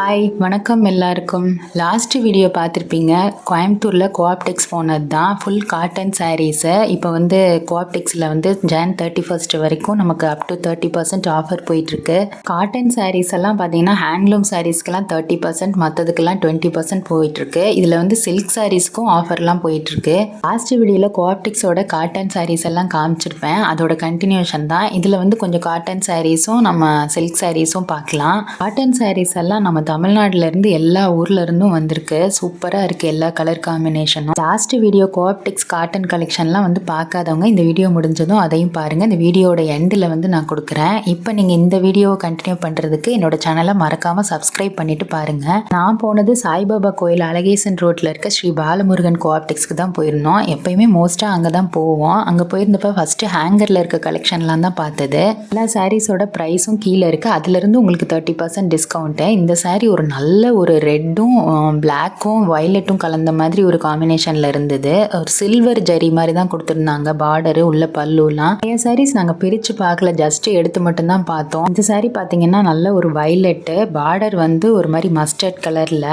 Hi வணக்கம் எல்லாருக்கும். Last video பார்த்துருப்பீங்க. கோயம்புத்தூரில் கோஆப்டெக்ஸ் போனது தான். Full cotton sarees. இப்போ வந்து கோஆப்டெக்ஸில் வந்து Jan 31 வரைக்கும் நமக்கு அப் டு 30% ஆஃபர் போயிட்டுருக்கு. காட்டன் சாரீஸ் எல்லாம் பார்த்தீங்கன்னா ஹேண்ட்லூம் சாரீஸ்க்கெல்லாம் 30%, மற்றதுக்கெல்லாம் 20% போயிட்டுருக்கு. இதில் வந்து சில்க் சாரீஸ்க்கும் ஆஃபர்லாம் போயிட்டுருக்கு. லாஸ்ட் வீடியோவில் கோஆப்டெக்ஸோட காட்டன் சாரீஸ் எல்லாம் காமிச்சிருப்பேன். அதோட கண்டினியூஷன் தான். இதில் வந்து கொஞ்சம் காட்டன் சாரீஸும் நம்ம சில்க் சாரீஸும் பார்க்கலாம். காட்டன் சாரீஸ் எல்லாம் நம்ம தமிழ்நாடுல இருந்து எல்லா ஊர்ல இருந்தும் வந்திருக்கு. சூப்பரா இருக்கு எல்லா கலர் காம்பினேஷனும். லாஸ்ட் வீடியோ கோஆப்டெக்ஸ் காட்டன் கலெக்ஷன்லாம் வந்து பார்க்காதவங்க இந்த வீடியோ முடிஞ்சதும் அதையும் பாருங்க. இந்த வீடியோட எண்டில் வந்து நான் கொடுக்குறேன். இப்போ நீங்க இந்த வீடியோவை கண்டினியூ பண்றதுக்கு என்னோட சேனலை மறக்காம சப்ஸ்கிரைப் பண்ணிட்டு பாருங்க. நான் போனது சாய்பாபா கோயில் அழகேசன் ரோட்ல இருக்க ஸ்ரீ பாலமுருகன் கோஆப்டெக்ஸ்க்கு தான் போயிருந்தோம். எப்பயுமே மோஸ்டா அங்கே தான் போவோம். அங்கே போயிருந்தப்ப ஃபர்ஸ்ட் ஹேங்கர்ல இருக்க கலெக்ஷன்லாம் தான் பார்த்தது. எல்லா சாரீஸோட ப்ரைஸும் கீழே இருக்கு. அதுல இருந்து உங்களுக்கு 30% டிஸ்கவுண்ட். இந்த சாரீ ஒரு நல்ல ஒரு ரெட்டும் பிளாக்கும் வயலட்டும் கலந்த மாதிரி ஒரு காம்பினேஷன்ல இருந்தது. ஒரு சில்வர் ஜரி மாதிரி தான் கொடுத்துருந்தாங்க. பார்டரு உள்ள பல்லுலாம். நிறைய சாரீஸ் நாங்கள் பிரித்து பார்க்கல, ஜஸ்ட் எடுத்து மட்டும்தான் பார்த்தோம். இந்த சாரீ பார்த்தீங்கன்னா நல்ல ஒரு வயலட்டு, பார்டர் வந்து ஒரு மாதிரி மஸ்டர்ட் கலர்ல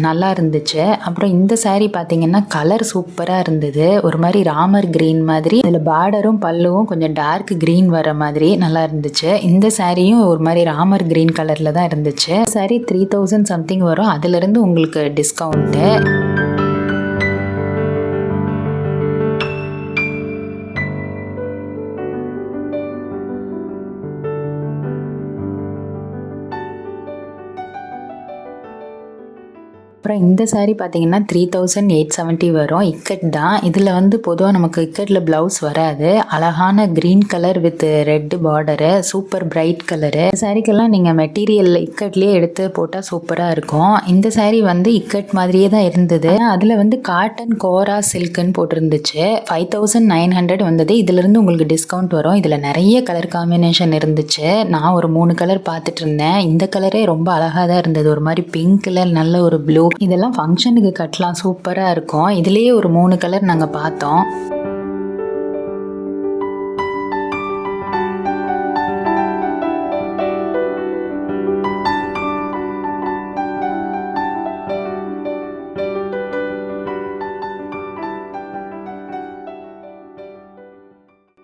நல்லா இருந்துச்சு. அப்புறம் இந்த சாரீ பார்த்தீங்கன்னா கலர் சூப்பராக இருந்தது. ஒரு மாதிரி ராமர் கிரீன் மாதிரி, இதில் பார்டரும் பல்லுவும் கொஞ்சம் டார்க் கிரீன் வர மாதிரி நல்லா இருந்துச்சு. இந்த சாரியும் ஒரு மாதிரி ராமர் கிரீன் கலர்ல தான் இருந்துச்சு. சாரி 3000 சம்திங் வரும். அதிலிருந்து உங்களுக்கு டிஸ்கவுண்ட்டு. அப்புறம் இந்த சாரீ பார்த்தீங்கன்னா 3870 வரும். இக்கட் தான். இதில் வந்து பொதுவாக நமக்கு இக்கட்டில் ப்ளவுஸ் வராது. அழகான green colour with red border, super bright colour. இந்த சாரீக்கெல்லாம் நீங்கள் மெட்டீரியல் இக்கட்லேயே எடுத்து போட்டால் சூப்பராக இருக்கும். இந்த சாரீ வந்து இக்கட் மாதிரியே தான் இருந்தது. அதில் வந்து காட்டன் கோரா சில்க்குன்னு போட்டிருந்துச்சு. 5900 வந்தது. இதிலிருந்து உங்களுக்கு டிஸ்கவுண்ட் வரும். இதில் நிறைய கலர் காம்பினேஷன் இருந்துச்சு. நான் ஒரு 3 கலர் பார்த்துட்டு இருந்தேன். இந்த கலரே ரொம்ப அழகாக தான் இருந்தது. ஒரு மாதிரி பிங்க் கலர், நல்ல ஒரு ப்ளூ. இதெல்லாம் ஃபங்க்ஷனுக்கு கட்டலாம், சூப்பரா இருக்கும். இதுலயே ஒரு 3 கலர் நாங்க பார்த்தோம்.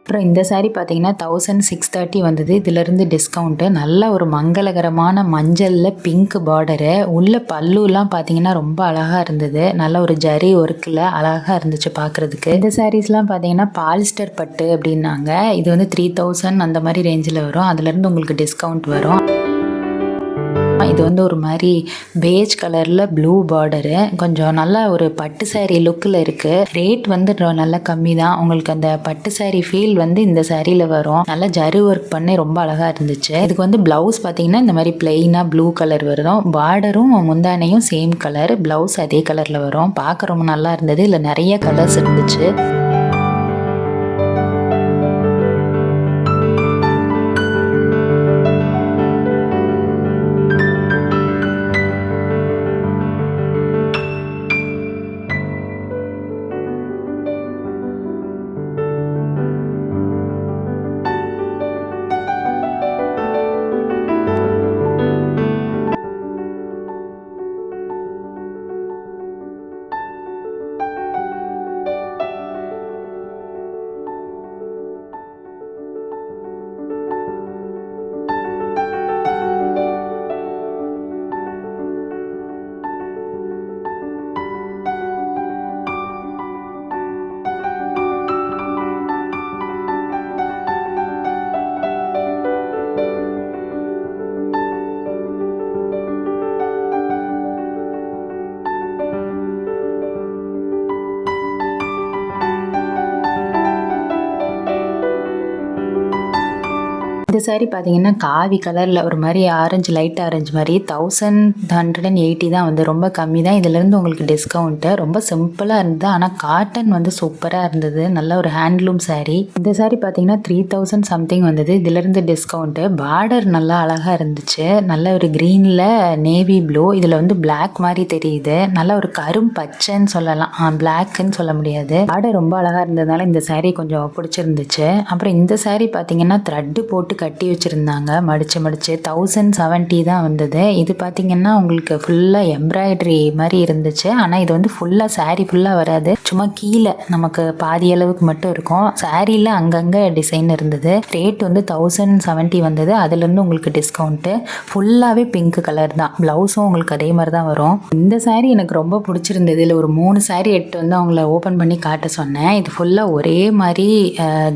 அப்புறம் இந்த சாரீ பார்த்தீங்கன்னா 1630 வந்தது. இதிலிருந்து டிஸ்கவுண்ட்டு. நல்ல ஒரு மங்களகரமான மஞ்சளில் பிங்க் பார்டரு, உள்ள பல்லுலாம் பார்த்தீங்கன்னா ரொம்ப அழகாக இருந்தது. நல்ல ஒரு ஜரி ஒர்க்கில் அழகாக இருந்துச்சு பார்க்குறதுக்கு. இந்த சாரீஸ்லாம் பார்த்தீங்கன்னா பாலிஸ்டர் பட்டு அப்படின்னாங்க. இது வந்து 3000 அந்த மாதிரி ரேஞ்சில் வரும். அதுலேருந்து உங்களுக்கு டிஸ்கவுண்ட் வரும். இது வந்து ஒரு மாதிரி பேஜ் கலரில் ப்ளூ பார்டரு, கொஞ்சம் நல்லா ஒரு பட்டு சாரீ லுக்கில் இருக்குது. ரேட் வந்து நல்ல கம்மி தான். உங்களுக்கு அந்த பட்டு சாரீ ஃபீல் வந்து இந்த சாரியில் வரும். நல்லா ஜரி ஒர்க் பண்ணி ரொம்ப அழகாக இருந்துச்சு. இதுக்கு வந்து ப்ளவுஸ் பார்த்தீங்கன்னா இந்த மாதிரி பிளெயினாக ப்ளூ கலர் வரும். பார்டரும் முந்தானையும் சேம் கலர், ப்ளவுஸ் அதே கலரில் வரும். பார்க்க ரொம்ப நல்லா இருந்தது. இதில் நிறைய கலர்ஸ் இருந்துச்சு. இந்த சாரீ பார்த்தீங்கன்னா காவி கலரில் ஒரு மாதிரி ஆரஞ்சு, லைட் ஆரஞ்சு மாதிரி 1180 தான் வந்து ரொம்ப கம்மி தான். இதிலேருந்து உங்களுக்கு டிஸ்கவுண்ட்டு. ரொம்ப சிம்பிளாக இருந்தது. ஆனால் காட்டன் வந்து சூப்பராக இருந்தது. நல்ல ஒரு ஹேண்ட்லூம் சாரீ. இந்த சாரீ பார்த்தீங்கன்னா 3000 சம்திங் வந்தது. இதிலேருந்து டிஸ்கவுண்ட்டு. பார்டர் நல்லா அழகாக இருந்துச்சு. நல்ல ஒரு க்ரீனில் நேவி ப்ளூ, இதில் வந்து பிளாக் மாதிரி தெரியுது. நல்ல ஒரு கரும் பச்சைன்னு சொல்லலாம், பிளாக்குன்னு சொல்ல முடியாது. பார்டர் ரொம்ப அழகாக இருந்ததுனால இந்த சாரீ கொஞ்சம் பிடிச்சிருந்துச்சு. அப்புறம் இந்த சாரீ பார்த்தீங்கன்னா த்ரெட்டு போட்டு கட்டி வச்சுருந்தாங்க மடித்து 1070 தான் வந்தது. இது பார்த்திங்கன்னா உங்களுக்கு ஃபுல்லாக எம்ப்ராய்டரி மாதிரி இருந்துச்சு. ஆனால் இது வந்து ஃபுல்லாக சாரீ ஃபுல்லாக வராது, சும்மா கீழே நமக்கு பாதி அளவுக்கு மட்டும் இருக்கும். சாரியில் அங்கங்கே டிசைன் இருந்தது. ரேட் வந்து 1070 வந்தது. அதுலேருந்து உங்களுக்கு டிஸ்கவுண்ட்டு. ஃபுல்லாகவே பிங்க் கலர் தான். ப்ளவுஸும் உங்களுக்கு அதே மாதிரி தான் வரும். இந்த சாரீ எனக்கு ரொம்ப பிடிச்சிருந்தது. இதில் ஒரு 3 சாரீ எடுத்து வந்து அவங்கள ஓப்பன் பண்ணி காட்ட சொன்னேன். இது ஃபுல்லாக ஒரே மாதிரி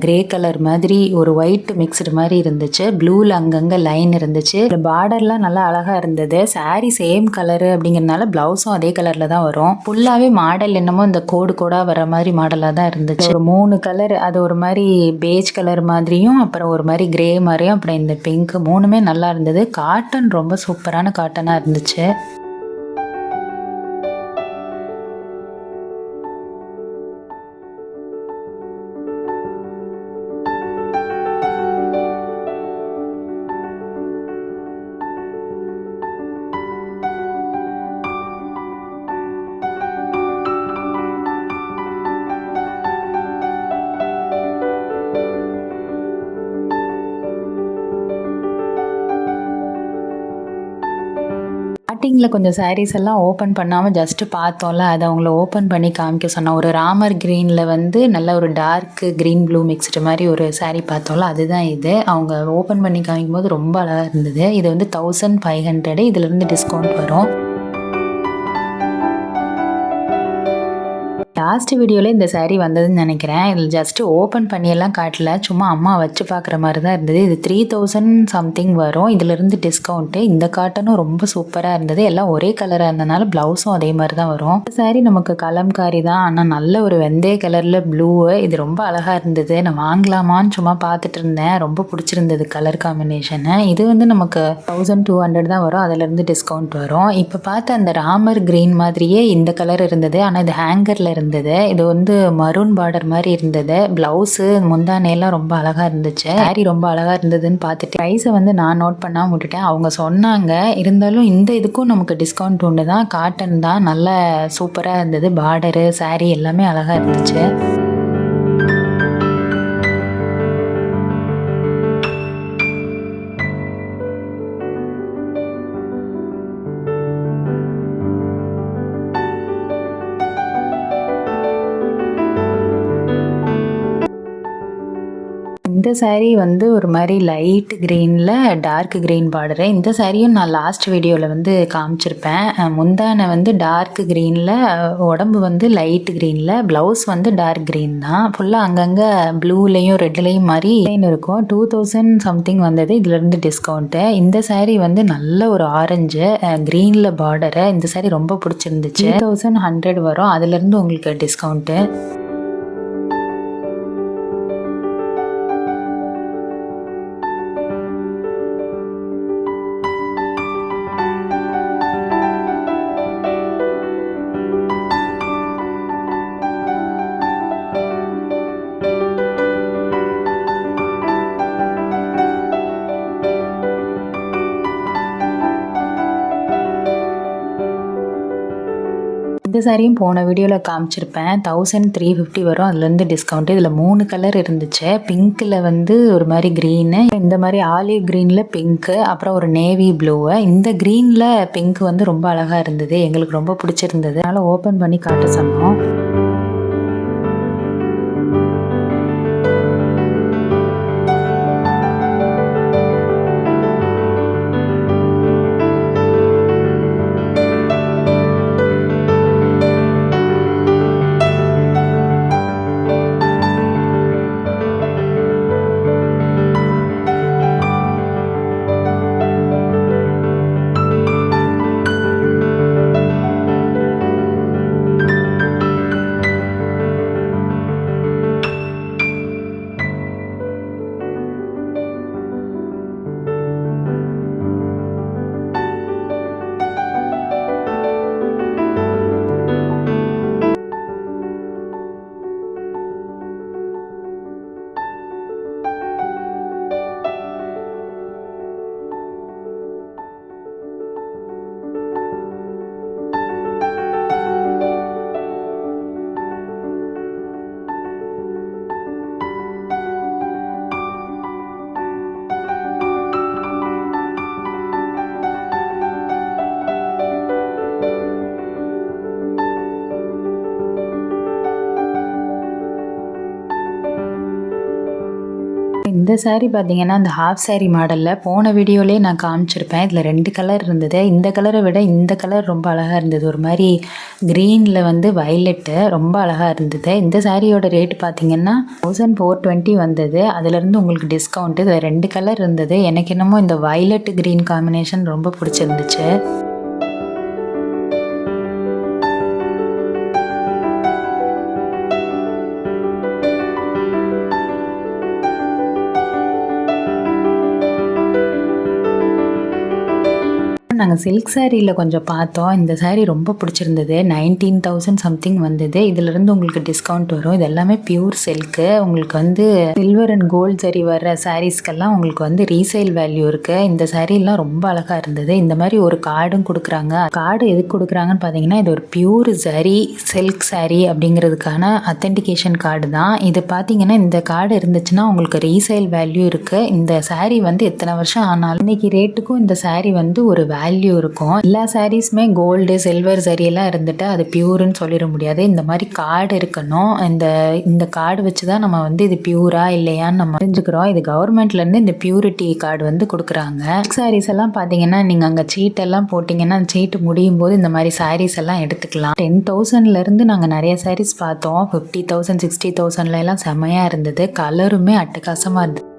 கிரே கலர் மாதிரி ஒரு ஒயிட் மிக்ஸ்டு மாதிரி இருந்துச்சு. ப்ளூவில் அங்கங்கே லைன் இருந்துச்சு. பார்டர்லாம் நல்லா அழகாக இருந்தது. சாரீ சேம் கலரு அப்படிங்கிறதுனால ப்ளவுஸும் அதே கலரில் தான் வரும். ஃபுல்லாகவே மாடல் என்னமோ இந்த கோடாக வர மாதிரி மாடலாக தான் இருந்துச்சு. ஒரு 3 கலர், அது ஒரு மாதிரி பேஜ் கலர் மாதிரியும், அப்புறம் ஒரு மாதிரி கிரே மாதிரியும், அப்புறம் இந்த பிங்க், 3மே நல்லா இருந்தது. காட்டன் ரொம்ப சூப்பரான காட்டனாக இருந்துச்சு. ஸ்டார்டிங்கில் கொஞ்சம் சாரீஸ் எல்லாம் ஓப்பன் பண்ணாமல் ஜஸ்ட்டு பார்த்தோம்ல, அதை அவங்கள ஓப்பன் பண்ணி காமிக்க சொன்னோம். ஒரு ராமர் க்ரீனில் வந்து நல்ல ஒரு டார்க் க்ரீன் ப்ளூ மிக்ஸ்டு மாதிரி ஒரு சாரீ பார்த்தோம்ல, அதுதான் இது. அவங்க ஓப்பன் பண்ணி காமிக்கும் போது ரொம்ப அழகாக இருந்தது. இது வந்து 1500, இதிலேருந்து டிஸ்கவுண்ட் வரும். லாஸ்ட் வீடியோவில் இந்த சாரீ வந்ததுன்னு நினைக்கிறேன். இதில் ஜஸ்ட்டு ஓப்பன் பண்ணியெல்லாம் காட்டல, சும்மா அம்மா வச்சு பார்க்குற மாதிரி தான் இருந்தது. இது 3000 சம்திங் வரும். இதிலிருந்து டிஸ்கவுண்ட்டு. இந்த காட்டனும் ரொம்ப சூப்பராக இருந்தது. எல்லாம் ஒரே கலராக இருந்ததுனால ப்ளவுஸும் அதே மாதிரி தான் வரும். இந்த சாரீ நமக்கு கலம்காரி தான், ஆனால் நல்ல ஒரு வெந்தய கலரில் ப்ளூ. இது ரொம்ப அழகாக இருந்தது. நான் வாங்கலாமான்னு சும்மா பார்த்துட்டு இருந்தேன். ரொம்ப பிடிச்சிருந்தது கலர் காம்பினேஷனு. இது வந்து நமக்கு 1200 தான் வரும். அதிலிருந்து டிஸ்கவுண்ட் வரும். இப்போ பார்த்த அந்த ராமர் க்ரீன் மாதிரியே இந்த கலர் இருந்தது, ஆனால் இது ஹேங்கரில் இருந்தது. இது வந்து மரூன் பார்டர் மாதிரி இருந்தது. பிளவுஸு முந்தானையெல்லாம் ரொம்ப அழகாக இருந்துச்சு. சாரீ ரொம்ப அழகாக இருந்ததுன்னு பார்த்துட்டு ப்ரைஸை வந்து நான் நோட் பண்ணாமல் விட்டுட்டேன். அவங்க சொன்னாங்க, இருந்தாலும் இந்த இதுக்கும் நமக்கு டிஸ்கவுண்ட் உண்டு தான். காட்டன் தான், நல்ல சூப்பராக இருந்தது. பார்டரு சாரீ எல்லாமே அழகாக இருந்துச்சு. இந்த சாரீ வந்து ஒரு மாதிரி லைட் க்ரீனில் டார்க் க்ரீன் பார்டரு. இந்த சாரியும் நான் லாஸ்ட் வீடியோவில் வந்து காமிச்சிருப்பேன். முந்தானை வந்து டார்க் க்ரீனில், உடம்பு வந்து லைட் க்ரீனில், ப்ளவுஸ் வந்து டார்க் க்ரீன் தான். ஃபுல்லாக அங்கங்கே ப்ளூலேயும் ரெட்லேயும் மாதிரி இருக்கும். 2000 சம்திங் வந்தது. இதிலேருந்து டிஸ்கவுண்ட்டு. இந்த சாரீ வந்து நல்ல ஒரு ஆரஞ்சு க்ரீனில் பார்டரு. இந்த சாரீ ரொம்ப பிடிச்சிருந்துச்சு. 3100 வரும். அதுலேருந்து உங்களுக்கு டிஸ்கவுண்ட்டு. இந்த சாரியும் போன வீடியோவில் காமிச்சிருப்பேன். 1350 வரும். அதுலேருந்து டிஸ்கவுண்ட்டு. இதில் 3 கலர் இருந்துச்சு. பிங்க்கில் வந்து ஒரு மாதிரி க்ரீனு, இந்த மாதிரி ஆலிவ் க்ரீனில் பிங்க்கு, அப்புறம் ஒரு நேவி ப்ளூவு. இந்த க்ரீனில் பிங்க் வந்து ரொம்ப அழகாக இருந்தது. எங்களுக்கு ரொம்ப பிடிச்சிருந்தது. அதனால் ஓப்பன் பண்ணி காட்ட சொன்னோம். இந்த saree பார்த்தீங்கன்னா அந்த ஹாஃப் saree மாடலில் போன வீடியோலேயே நான் காமிச்சிருப்பேன். இதில் 2 கலர் இருந்தது. இந்த கலரை விட இந்த கலர் ரொம்ப அழகாக இருந்தது. ஒரு மாதிரி க்ரீனில் வந்து வயலட்டு ரொம்ப அழகாக இருந்தது. இந்த சாரியோட ரேட்டு பார்த்தீங்கன்னா 1420 வந்தது. அதுலேருந்து உங்களுக்கு டிஸ்கவுண்ட்டு. இதில் 2 கலர் இருந்தது. எனக்கு என்னமோ இந்த வயலட் க்ரீன் காம்பினேஷன் ரொம்ப பிடிச்சிருந்துச்சு. நாங்கள் சில்க் சாரியில் கொஞ்சம் பார்த்தோம். இந்த சாரீ ரொம்ப பிடிச்சிருந்தது. 19,000 சம்திங் வந்தது. இதிலிருந்து உங்களுக்கு டிஸ்கவுண்ட் வரும். இது எல்லாமே பியூர் சில்க்கு. உங்களுக்கு வந்து சில்வர் அண்ட் கோல்டு சரி வர்ற சாரீஸ்க்கெல்லாம் உங்களுக்கு வந்து ரீசேல் வேல்யூ இருக்குது. இந்த சாரீலாம் ரொம்ப அழகாக இருந்தது. இந்த மாதிரி ஒரு கார்டும் கொடுக்குறாங்க. கார்டு எதுக்கு கொடுக்குறாங்கன்னு பார்த்தீங்கன்னா இது ஒரு பியூர் சரி சில்க் சாரீ அப்படிங்கிறதுக்கான அத்தென்டிகேஷன் கார்டு தான். இது பார்த்தீங்கன்னா இந்த கார்டு இருந்துச்சுன்னா உங்களுக்கு ரீசேல் வேல்யூ இருக்குது. இந்த சாரீ வந்து எத்தனை வருஷம் ஆனாலும் இன்னைக்கு ரேட்டுக்கும் இந்த சாரீ வந்து ஒரு வேல்யூ இருக்கும். எல்லா சாரீஸுமே கோல்டு சில்வர் சரியெல்லாம் இருந்துட்டு அது பியூர்னு சொல்லிட முடியாது. இந்த மாதிரி கார்டு இருக்கணும். இந்த கார்டு வச்சு தான் நம்ம வந்து இது பியூரா இல்லையான்னு நம்ம தெரிஞ்சுக்கிறோம். இது கவர்மெண்ட்லேருந்து இந்த பியூரிட்டி கார்டு வந்து கொடுக்குறாங்க. சாரீஸ் எல்லாம் பார்த்தீங்கன்னா நீங்கள் அங்கே சீட்டெல்லாம் போட்டிங்கன்னா அந்த சீட்டு முடியும் போது இந்த மாதிரி சாரீஸ் எல்லாம் எடுத்துக்கலாம். 10,000லேருந்து நாங்கள் நிறைய சாரீஸ் பார்த்தோம். 50,000 60,000 செம்மையாக இருந்தது. கலருமே அட்டகாசமாக இருந்தது.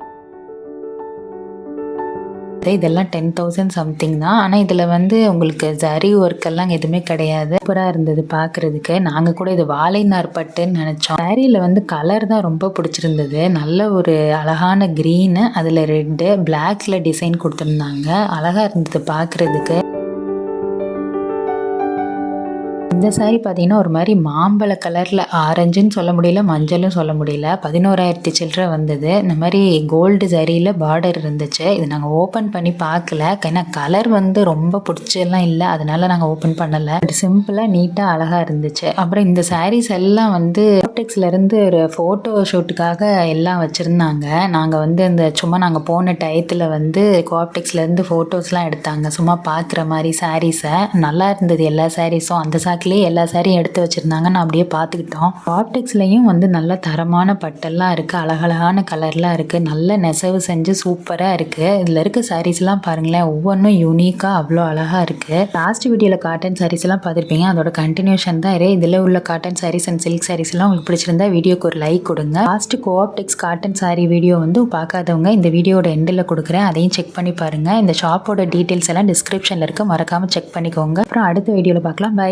இதெல்லாம் 10,000 சம்திங் தான். ஆனால் இதில் வந்து உங்களுக்கு ஜரி ஒர்க்கெல்லாம் எதுவுமே கிடையாது. சூப்பராக இருந்தது பார்க்குறதுக்கு. நாங்கள் கூட இது வாழைநார் பட்டுன்னு நினச்சோம். சாரியில் வந்து கலர் தான் ரொம்ப பிடிச்சிருந்தது. நல்ல ஒரு அழகான க்ரீனு, அதில் ரெட்டு பிளாக்ல டிசைன் கொடுத்துருந்தாங்க. அழகாக இருந்தது பார்க்குறதுக்கு. இந்த சாரீ பார்த்தீங்கன்னா ஒரு மாதிரி மாம்பழ கலரில் ஆரஞ்சுன்னு சொல்ல முடியல, மஞ்சளும் சொல்ல முடியல. 11,000 சில்லரை வந்தது. இந்த மாதிரி கோல்டு சரியில் பார்டர் இருந்துச்சு. இது நாங்கள் ஓப்பன் பண்ணி பார்க்கல. ஏன்னா கலர் வந்து ரொம்ப பிடிச்செல்லாம் இல்லை, அதனால நாங்கள் ஓப்பன் பண்ணலை. சிம்பிளாக நீட்டாக அழகாக இருந்துச்சு. அப்புறம் இந்த சாரீஸ் எல்லாம் வந்து கோஆப்டெக்ஸ்லேருந்து ஒரு ஃபோட்டோ ஷூட்டுக்காக எல்லாம் வச்சுருந்தாங்க. நாங்கள் வந்து இந்த சும்மா நாங்கள் போன டயத்தில் வந்து கோஆப்டெக்ஸ்லேருந்து ஃபோட்டோஸ்லாம் எடுத்தாங்க. சும்மா பார்க்குற மாதிரி சாரீஸை. நல்லா இருந்தது எல்லா சாரீஸும். அந்த சாக்கிலே எல்லா சாரியும் எடுத்து வச்சுருந்தாங்க. நான் அப்படியே பார்த்துக்கிட்டோம். ஆப்டெக்ஸ்லையும் வந்து நல்ல தரமான பட்டெல்லாம் இருக்குது. அழகழகான கலர்லாம் இருக்குது. நல்ல நெசவு செஞ்சு சூப்பராக இருக்குது. இதில் இருக்க சாரீஸ்லாம் பாருங்களேன், ஒவ்வொன்றும் யூனிக்காக அவ்வளோ அழகாக இருக்குது. லாஸ்ட் வீடியோவில் காட்டன் சாரீஸ்லாம் பார்த்துருப்பீங்க. அதோட கண்டினியூஷன் தான் இதில் உள்ள காட்டன் சாரீஸ் அண்ட் சில்க் சாரீஸ்லாம் உங்களுக்கு பிடிச்சிருந்தா வீடியோக்கு ஒரு லைக் கொடுங்க. Last Co-optex cotton sari video வந்து பார்க்காதவங்க இந்த வீடியோட எண்டில் கொடுக்குறேன், அதையும் செக் பண்ணி பாருங்கள். இந்த ஷாப்போட டீட்டெயில்ஸ் எல்லாம் டிஸ்கிரிப்ஷனில் இருக்குது, மறக்காமல் செக் பண்ணிக்கோங்க. அப்புறம் அடுத்த வீடியோவில் பார்க்கலாம். பை.